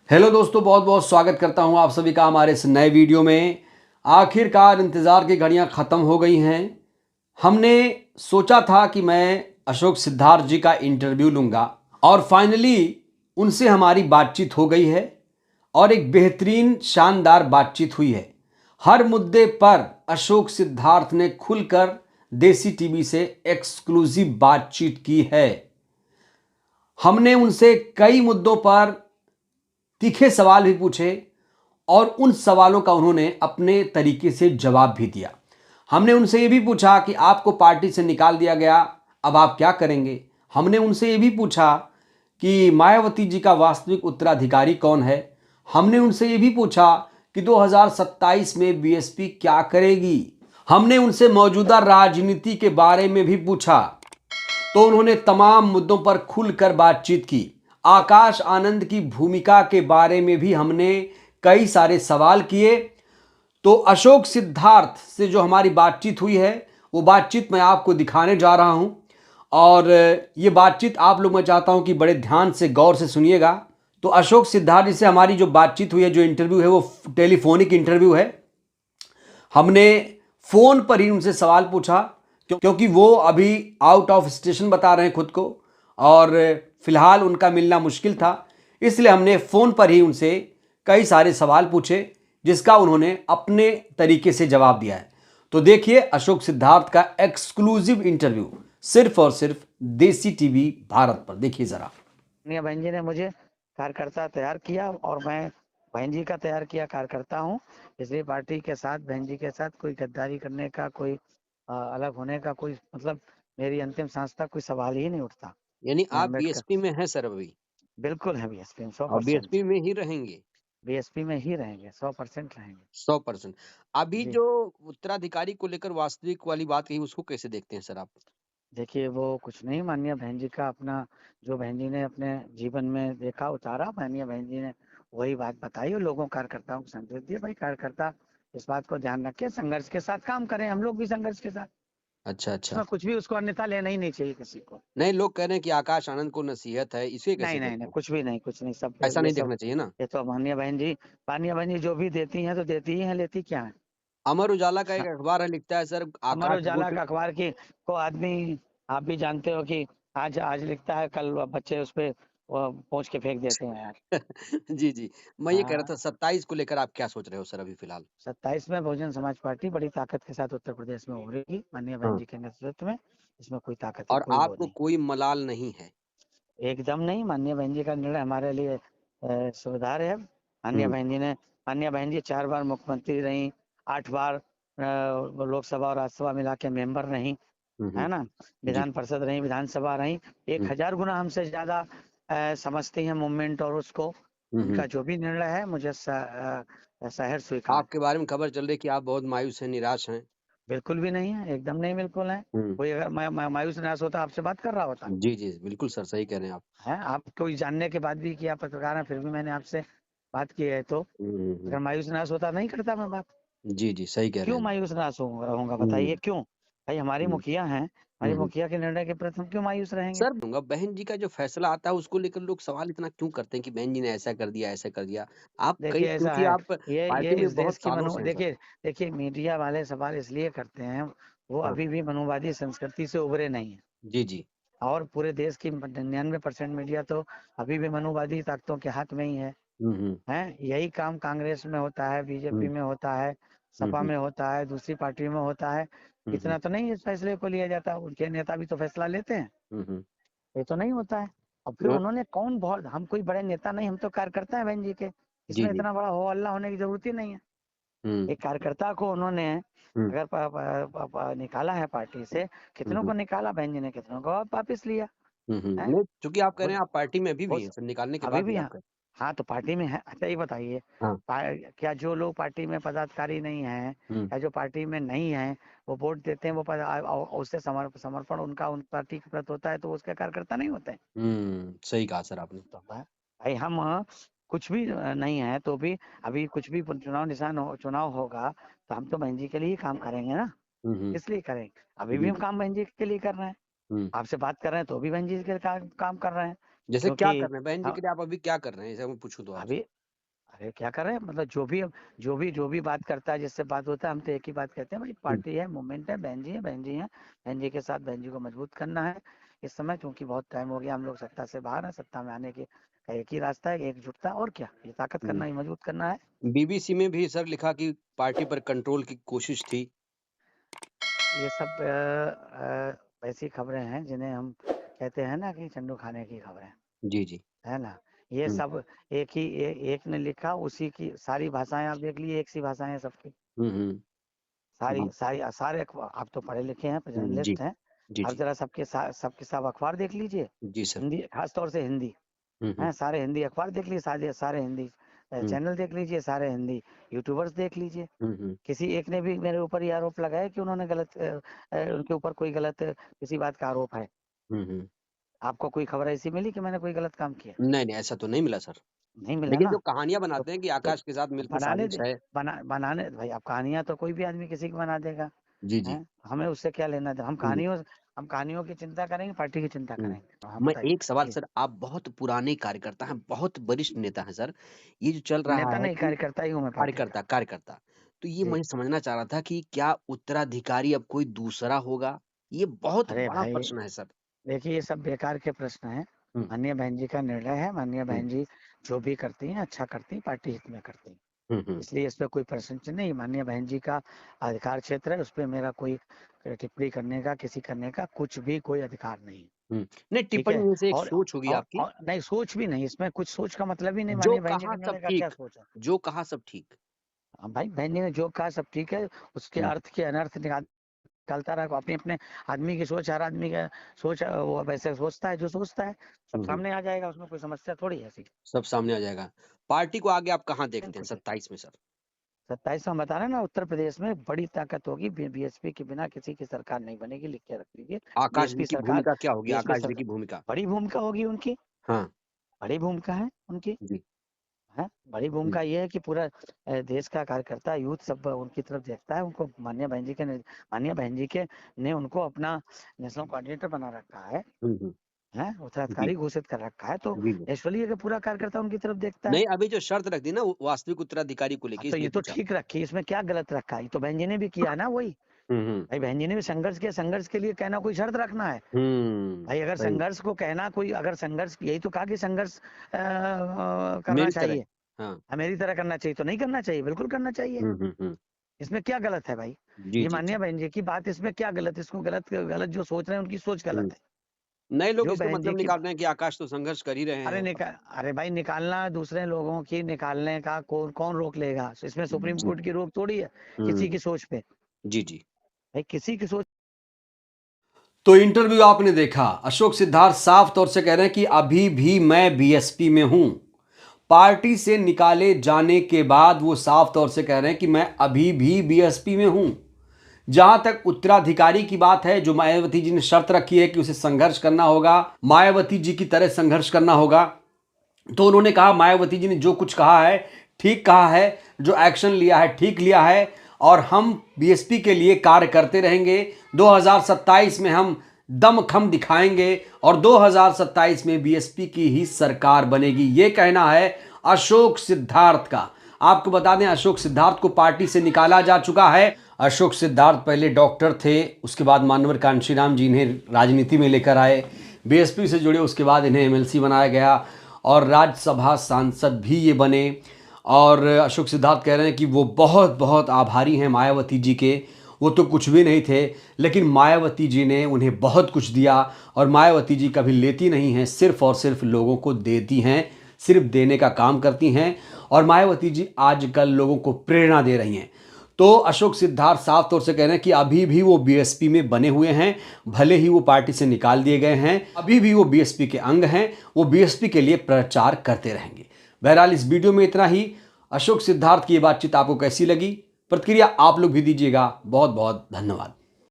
Hello दोस्तों, बहुत बहुत स्वागत करता हूं आप सभी का हमारे इस नए वीडियो में। आखिरकार इंतज़ार की घड़ियां ख़त्म हो गई हैं। हमने सोचा था कि मैं अशोक सिद्धार्थ जी का इंटरव्यू लूँगा और फाइनली उनसे हमारी बातचीत हो गई है और एक बेहतरीन शानदार बातचीत हुई है। हर मुद्दे पर अशोक सिद्धार्थ ने खुलकर देसी टीवी से एक्सक्लूसिव बातचीत की है। हमने उनसे कई मुद्दों पर तीखे सवाल भी पूछे और उन सवालों का उन्होंने अपने तरीके से जवाब भी दिया। हमने उनसे ये भी पूछा कि आपको पार्टी से निकाल दिया गया, अब आप क्या करेंगे। हमने उनसे ये भी पूछा कि मायावती जी का वास्तविक उत्तराधिकारी कौन है। हमने उनसे ये भी पूछा कि 2027 में बीएसपी क्या करेगी। हमने उनसे मौजूदा राजनीति के बारे में भी पूछा तो उन्होंने तमाम मुद्दों पर खुलकर बातचीत की। आकाश आनंद की भूमिका के बारे में भी हमने कई सारे सवाल किए। तो अशोक सिद्धार्थ से जो हमारी बातचीत हुई है वो बातचीत मैं आपको दिखाने जा रहा हूं और ये बातचीत आप लोग मैं चाहता हूं कि बड़े ध्यान से गौर से सुनिएगा। तो अशोक सिद्धार्थ जी से हमारी जो बातचीत हुई है, जो इंटरव्यू है, वो टेलीफोनिक इंटरव्यू है। हमने फोन पर ही उनसे सवाल पूछा क्योंकि वो अभी आउट ऑफ स्टेशन बता रहे हैं खुद को और फिलहाल उनका मिलना मुश्किल था। इसलिए हमने फोन पर ही उनसे कई सारे सवाल पूछे जिसका उन्होंने अपने तरीके से जवाब दिया है। तो देखिए अशोक सिद्धार्थ का एक्सक्लूसिव इंटरव्यू सिर्फ और सिर्फ देसी टीवी भारत पर। देखिए जरा। बहन जी ने मुझे कार्यकर्ता तैयार किया और मैं बहन जी का तैयार किया कार्यकर्ता हूँ। इसलिए पार्टी के साथ बहन जी के साथ कोई गद्दारी करने का, कोई अलग होने का कोई मतलब मेरी अंतिम सांस तक कोई सवाल ही नहीं उठता। यानी मैं आप अम्बेडकर बीएसपी में हैं सर अभी? बिल्कुल है बीएसपी में और 100%। बीएसपी में ही रहेंगे? बीएसपी में ही रहेंगे, 100% रहेंगे। 100%। अभी जी जो उत्तराधिकारी को लेकर वास्तविक वाली बात कही, उसको कैसे देखते हैं सर आप? देखिए, वो कुछ नहीं, माननीय बहन जी का अपना जो बहन जी ने अपने जीवन में देखा उतारा, माननीय बहन जी ने वही बात बताई और लोगों कार्यकर्ताओं को संदेश दिया। भाई कार्यकर्ता इस बात को ध्यान रखे, संघर्ष के साथ काम करें, हम लोग भी संघर्ष के साथ। अच्छा, अच्छा। इसमें कुछ भी उसको अन्यथा लेना ही नहीं चाहिए किसी को। नहीं, लोग कह रहे हैं कि आकाश आनंद को नसीहत है, इसे कैसे नहीं नहीं नहीं, देखते हैं? कुछ भी नहीं, कुछ नहीं। सब ऐसा ये नहीं सब देखना चाहिए ना? ये तो माननीय बहन जी जो भी देती हैं तो देती ही हैं, लेती क्या है। अमर उजाला का एक अखबार है, लिखता है सर अमर आकाश उजाला गुट। का अखबार की को आदमी, आप भी जानते हो कि आज आज लिखता है, कल बच्चे उस पे पहुंच के फेंक देते हैं यार। जी, जी। मैं ये कह रहा हाँ, था 27 को लेकर आप क्या सोच रहे हो सर अभी फिलहाल? 27 में बहुजन समाज पार्टी बड़ी ताकत के साथ उत्तर प्रदेश में उभरेगी, माननीय बहन हाँ। जी के नेतृत्व में। इसमें कोई ताकत की और कोई वो आपको नहीं, कोई मलाल नहीं है? एकदम नहीं। माननीय बहन जी का निर्णय हमारे लिए सुविधार है। हुँ, माननीय बहन जी 4 बार मुख्यमंत्री रही, 8 बार लोकसभा और राज्यसभा मिला के मेंबर रही, हुँ, है हुँ। ना। जी। विधान परिषद रही, विधानसभा रही। हुँ, 1000 गुना हमसे ज्यादा समझती हैं मूवमेंट और उसको। हुँ, उनका हुँ। जो भी निर्णय है मुझे सहर्ष स्वीकार है। आपके बारे में खबर चल रही है कि आप बहुत मायूस हैं, निराश हैं। बिल्कुल भी नहीं है, एकदम नहीं, बिल्कुल है। हुँ। कोई अगर मैं मायूस निराश होता आपसे बात कर रहा होता जी, जी, बिल्कुल सर, सही कह रहे हैं आप। है। आप कोई जानने के बाद भी कि आप पत्रकार हैं फिर भी मैंने आपसे बात की है, तो हुँ, हुँ, अगर हुँ। मायूस निराश होता नहीं करता मैं बात। जी, जी, सही कह रहे क्यों हैं। मायूस निराश रहूंगा हुँ, बताइए क्यों। भाई हमारी हुँ, मुखिया हैं, हुँ, हमारी हुँ। मुखिया के निर्णय के प्रति हम क्यों मायूस रहेंगे। सर दूँगा बहन जी का जो फैसला आता है उसको लेकर लोग सवाल इतना क्यों करते हैं कि बहन जी ने ऐसा कर दिया, ऐसा कर दिया? आप कई देखिए ऐसा क्योंकि है, आप ये पार्टी इस में देश बहुत की सालों मनु से हैं सर। देखिए देखिए मीडिया वाले सवाल इसलिए करते हैं, वो हाँ। अभी भी मनुवादी संस्कृति से उभरे नहीं है। जी, जी। और पूरे देश की 99% मीडिया तो अभी भी मनुवादी ताकतों के हाथ में ही है। हुँ, हुँ। हैं, यही काम कांग्रेस में होता है, बीजेपी हुँ, में होता है, हुँ, सपा हुँ, में होता है, दूसरी पार्टियों में होता है। हुँ, हुँ, इतना तो नहीं इस फैसले को लिया जाता, उनके नेता भी तो फैसला लेते हैं। हुँ, हुँ। ये तो नहीं होता है। और फिर तो उन्होंने कौन, बहुत हम कोई बड़े नेता नहीं, हम तो कार्यकर्ता है बहन जी के। जी, इसमें जी। इतना बड़ा हो हल्ला होने की जरूरत ही नहीं है। हुँ, एक कार्यकर्ता को उन्होंने हुँ, अगर निकाला है पार्टी से, हुँ, कितनों को हुँ, निकाला बहन जी ने, कितनों को वापिस लिया हुँ, हुँ। है। नहीं, चूँकि आप कह वो रहे हैं आप पार्टी में अभी वो भी हैं सर, निकालने के अभी बाद भी भी आप हाँ। कह हाँ तो पार्टी में है। अच्छा ये बताइए, हाँ। क्या जो लोग पार्टी में पदाधिकारी नहीं हैं हुँ, या जो पार्टी में नहीं हैं, वो वोट देते हैं, वो उससे समर्पण उनका उन पार्टी के प्रति होता है, तो वो उसके कार्यकर्ता नहीं होते हैं। हुँ, सही कहा सर आपने। तो भाई हम कुछ भी नहीं है तो भी, अभी कुछ भी चुनाव होगा तो हम तो बहन जी के लिए ही काम करेंगे ना। हुँ, हुँ। किस लिए करेंगे, अभी भी जी, हम जी। काम बहन जी के लिए कर रहे हैं। हुँ, आपसे बात कर रहे हैं तो भी बहन जी के काम कर रहे हैं। जैसे क्या क्योंकि कर रहे हैं बहन जी हम के लिए, आप अभी क्या कर रहे हैं, ऐसा मैं पूछूं तो अभी आपसे? अरे क्या कर रहे हैं, मतलब जो भी बात करता है, जिससे बात होता है, हम तो एक ही बात कहते हैं भाई, हम्म, पार्टी है, मूवमेंट है, बहन जी है, बहन जी है, बहन जी के साथ बहन जी को मजबूत करना है इस समय, क्योंकि बहुत टाइम हो गया हम लोग सत्ता से बाहर हैं, सत्ता में आने के का एक ही रास्ता है, एकजुटता, और क्या, ये ताकत हम्म। करना, ये मजबूत करना है। बीबीसी में भी सर लिखा कि पार्टी पर कंट्रोल की कोशिश थी। ये सब ऐसी खबरें हैं जिन्हें हम कहते हैं ना कि चंडू खाने की खबरें, जी जी। है ना। ये हम्म सब एक ने लिखा, उसी की सारी भाषाएं आप देख लीजिए, एक सी भाषाएं हैं सबकी, हम्म। सारी जी सारी सारे आप तो पढ़े लिखे हैं, जी जर्नलिस्ट हैं, जी। आप जी जरा सबके सब अखबार देख लीजिए, जी सर। हिंदी, खास तौर से हिंदी, हम्म। हैं, सारे हिंदी अखबार देख लीजिए, सारे सारे हिंदी हम्म चैनल देख लीजिए, सारे हिंदी यूट्यूबर्स देख लीजिए। हम्म। किसी एक ने भी मेरे ऊपर ये आरोप लगाया कि उन्होंने उनके ऊपर कोई गलत किसी बात का आरोप है। हम्म। आपको कोई खबर ऐसी मिली कि मैंने कोई गलत काम किया? नहीं नहीं, ऐसा तो नहीं मिला सर। नहीं मिला लेकिन ना। जो कहानियां तो बनाते हैं कि तो आकाश के साथ मिलकर बनाने साजिश दे, है। बनाने भाई, अब कहानियां तो कोई भी आदमी किसी की बना देगा, जी जी। हैं, हमें उससे क्या लेना देना, हम्म हम कहानियों की चिंता करेंगे, पार्टी की चिंता हम्म। करेंगे। हाँ मैं बताइए। एक सवाल जी। सर, आप बहुत पुराने कार्यकर्ता हैं, बहुत वरिष्ठ नेता हैं सर। ये जो चल रहा नेता है नहीं, कि कार्यकर्ता ही हूँ मैं पार्टी का। कार्यकर्ता, तो ये जी। मैं समझना चाह रहा था कि क्या उत्तराधिकारी अब कोई दूसरा होगा? ये बहुत अरे बड़ा भाई, प्रश्न है सर। देखिए ये सब बेकार के प्रश्न हैं। हम्म माननीय बहन जी का निर्णय है, माननीय हम्म बहन जी जो भी करती हैं अच्छा करती हैं, पार्टी हित में करती हैं, हम्म। इसलिए इस पे कोई प्रश्न चिन्ह नहीं। माननीय बहन जी का अधिकार क्षेत्र है, उस पे मेरा कोई टिप्पणी करने का, किसी करने का कुछ भी कोई अधिकार नहीं है। नहीं, ठीक टिप्पणी है। में से एक और सोच होगी आपकी। और नहीं, सोच भी नहीं, इसमें कुछ सोच का मतलब ही नहीं, जो माननीय बहन जी कहा के सब निर्णय का क्या ठीक, सोच है। जो कहा सब ठीक। हाँ भाई, बहन जी ने जो कहा सब ठीक है, उसके हम्म अर्थ के अनर्थ निकालता रहा, अपने अपने आदमी की सोच, हर आदमी का सोच वो वैसे सोचता है जो सोचता है, सब हम्म। सामने आ जाएगा, उसमें कोई समस्या थोड़ी है ऐसी। सब सामने आ जाएगा। पार्टी को आगे आप कहाँ देखते हैं बिल्कुल। 27 में सर? 27 में बता रहे ना, उत्तर प्रदेश में बड़ी ताकत होगी, बीएसपी के बिना किसी की सरकार नहीं बनेगी, लिख के रख लीजिए। आकाश जी बीएसपी की सरकार, भूमिका क्या होगी? बीएसपी आकाश जी सरकार, की भूमिका। बड़ी भूमिका होगी उनकी, हाँ। बड़ी भूमिका है उनकी, जी। है, बड़ी हम्म भूमिका ये है कि पूरा देश का कार्यकर्ता यूथ सब उनकी तरफ देखता है, उनको माननीय बहन जी के ने उनको अपना नेशनल कोऑर्डिनेटर बना रखा हम्म। है, जी उत्तराधिकारी घोषित कर रखा है, तो जी जी। नेचुरली कि पूरा कार्यकर्ता उनकी तरफ देखता है। नहीं, अभी जो शर्त रख दी ना वो वास्तविक उत्तराधिकारी को हाँ, लेके, तो इसलिए ये तो पूछा। ठीक रखी, इसमें क्या गलत रखा है, ये तो बहन जी ने भी किया है ना वही। हम्म। भाई बहन जी ने भी संघर्ष किया, संघर्ष के लिए कहना कोई शर्त रखना है। भाई अगर सही। संघर्ष को कहना कोई, अगर संघर्ष, यही तो कहा कि संघर्ष करना मेरी तरह। चाहिए, हाँ। मेरी तरह करना चाहिए, तो नहीं करना चाहिए, बिल्कुल करना चाहिए। हम्म। इसमें क्या गलत है भाई? जी ये जी जी। माननीय बहन जी की बात, इसमें क्या गलत, इसको गलत गलत जो सोच रहे हैं उनकी सोच हम्म। गलत है। नए लोग जो इसको बहन जी मतलब की, निकाल रहे हैं कि आकाश तो संघर्ष कर ही रहे अरे हैं। अरे भाई, निकालना दूसरे लोगों की निकालने का कौन कौन रोक लेगा, इसमें सुप्रीम जी। कोर्ट की रोक थोड़ी है किसी हम्म। की सोच पे। जी जी। भाई किसी की सोच। तो इंटरव्यू आपने देखा, अशोक सिद्धार्थ साफ तौर से कह रहे हैं कि अभी भी मैं बीएसपी में हूं। पार्टी से निकाले जाने के बाद वो साफ तौर से कह रहे हैं कि मैं अभी भी बीएसपी में हूं। जहां तक उत्तराधिकारी की बात है, जो मायावती जी ने शर्त रखी है कि उसे संघर्ष करना होगा, मायावती जी की तरह संघर्ष करना होगा, तो उन्होंने कहा, मायावती जी ने जो कुछ कहा है ठीक कहा है, जो एक्शन लिया है ठीक लिया है, और हम बीएसपी के लिए कार्य करते रहेंगे। 2027 में हम दमखम दिखाएंगे और 2027 में बीएसपी की ही सरकार बनेगी, ये कहना है अशोक सिद्धार्थ का। आपको बता दें, अशोक सिद्धार्थ को पार्टी से निकाला जा चुका है। अशोक सिद्धार्थ पहले डॉक्टर थे, उसके बाद मानवर कांशीराम जी इन्हें राजनीति में लेकर आए, बीएसपी से जुड़े, उसके बाद इन्हें एमएलसी बनाया गया और राज्यसभा सांसद भी ये बने। और अशोक सिद्धार्थ कह रहे हैं कि वो बहुत बहुत आभारी हैं मायावती जी के, वो तो कुछ भी नहीं थे, लेकिन मायावती जी ने उन्हें बहुत कुछ दिया, और मायावती जी कभी लेती नहीं हैं, सिर्फ और सिर्फ लोगों को देती हैं, सिर्फ देने का काम करती हैं, और मायावती जी आजकल लोगों को प्रेरणा दे रही हैं। तो अशोक सिद्धार्थ साफ तौर से कह रहे हैं कि अभी भी वो बीएसपी में बने हुए हैं, भले ही वो पार्टी से निकाल दिए गए हैं, अभी भी वो बीएसपी के अंग हैं, वो बीएसपी के लिए प्रचार करते रहेंगे। बहरहाल इस वीडियो में इतना ही। अशोक सिद्धार्थ की ये बातचीत आपको कैसी लगी, प्रतिक्रिया आप लोग भी दीजिएगा। बहुत बहुत धन्यवाद।